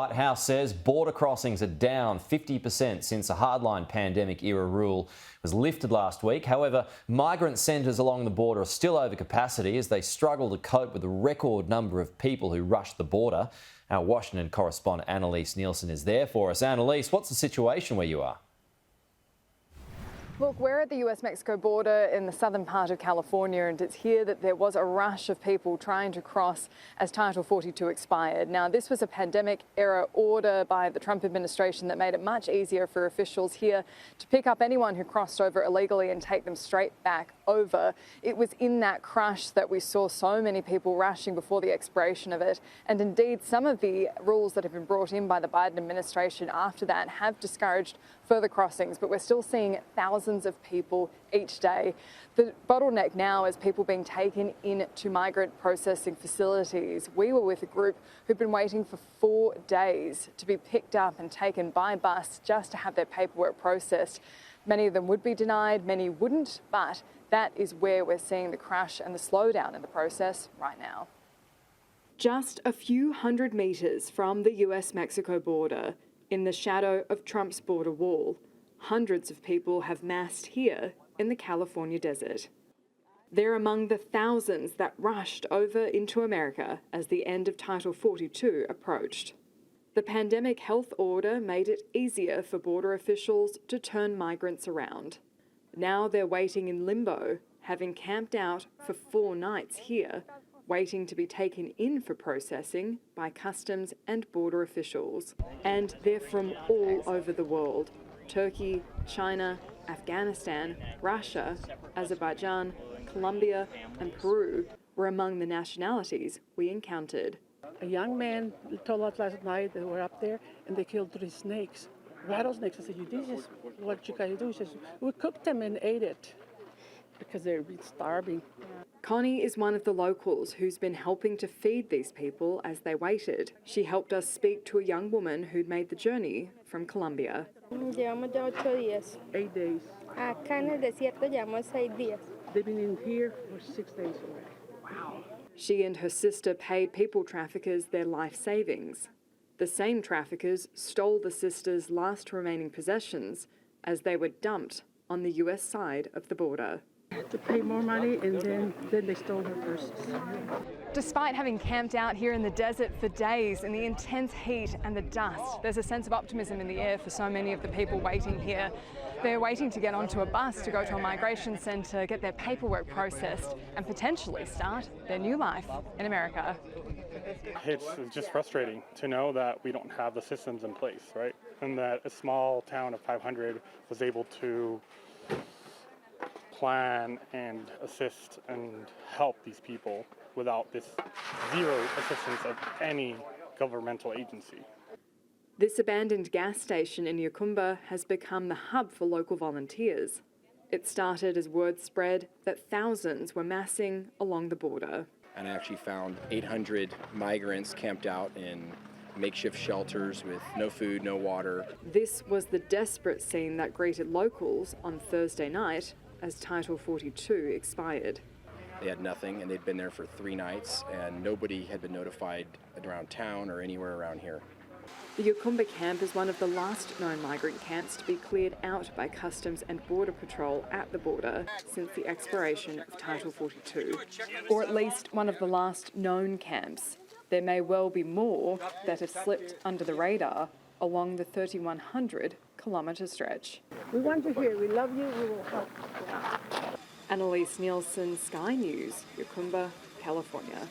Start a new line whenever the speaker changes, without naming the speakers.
White House says border crossings are down 50% since a hardline pandemic-era rule was lifted last week. However, migrant centres along the border are still over capacity as they struggle to cope with the record number of people who rush the border. Our Washington correspondent Annalise Nielsen is there for us. Annalise, what's the situation where you are?
Look, we're at the US-Mexico border in the southern part of California, and it's here that there was a rush of people trying to cross as Title 42 expired. Now, this was a pandemic-era order by the Trump administration that made it much easier for officials here to pick up anyone who crossed over illegally and take them straight back over. It was in that crush that we saw so many people rushing before the expiration of it. And indeed, some of the rules that have been brought in by the Biden administration after that have discouraged further crossings, but we're still seeing thousands of people each day. The bottleneck now is people being taken into migrant processing facilities. We were with a group who've been waiting for 4 days to be picked up and taken by bus just to have their paperwork processed. Many of them would be denied, many wouldn't, but that is where we're seeing the crash and the slowdown in the process right now. Just a few hundred metres from the US-Mexico border, in the shadow of Trump's border wall, hundreds of people have massed here in the California desert. They're among the thousands that rushed over into America as the end of Title 42 approached. The pandemic health order made it easier for border officials to turn migrants around. Now they're waiting in limbo, having camped out for 4 nights here, waiting to be taken in for processing by customs and border officials. And they're from all over the world. Turkey, China, Afghanistan, Russia, Azerbaijan, Colombia and Peru were among the nationalities we encountered.
A young man told us last night they were up there and they killed 3 snakes, rattlesnakes. I said, this is what you guys do. He says, we cooked them and ate it because they're starving.
Connie is one of the locals who's been helping to feed these people as they waited. She helped us speak to a young woman who'd made the journey from Colombia.
Llevamos ya 8 días.
8 days.
Acá en el desierto llevamos 6 días.
They've been in here for 6 days already. Wow.
She and her sister paid people traffickers their life savings. The same traffickers stole the sisters' last remaining possessions as they were dumped on the US side of the border.
To pay more money, and then they stole her purses.
Despite having camped out here in the desert for days in the intense heat and the dust, there's a sense of optimism in the air for so many of the people waiting here. They're waiting to get onto a bus to go to a migration centre, get their paperwork processed and potentially start their new life in America.
It's just frustrating to know that we don't have the systems in place, right? And that a small town of 500 was able to plan and assist and help these people without this zero assistance of any governmental agency.
This abandoned gas station in Yacumba has become the hub for local volunteers. It started as word spread that thousands were massing along the border.
And I actually found 800 migrants camped out in makeshift shelters with no food, no water.
This was the desperate scene that greeted locals on Thursday night as Title 42 expired.
They had nothing, and they'd been there for 3 nights, and nobody had been notified around town or anywhere around here.
The Yacumba camp is one of the last known migrant camps to be cleared out by Customs and Border Patrol at the border since the expiration of Title 42, or at least one of the last known camps. There may well be more that have slipped under the radar along the 3,100-kilometre stretch.
We want you here. We love you. We will help.
Annalise Nielsen, Sky News, Yacumba, California.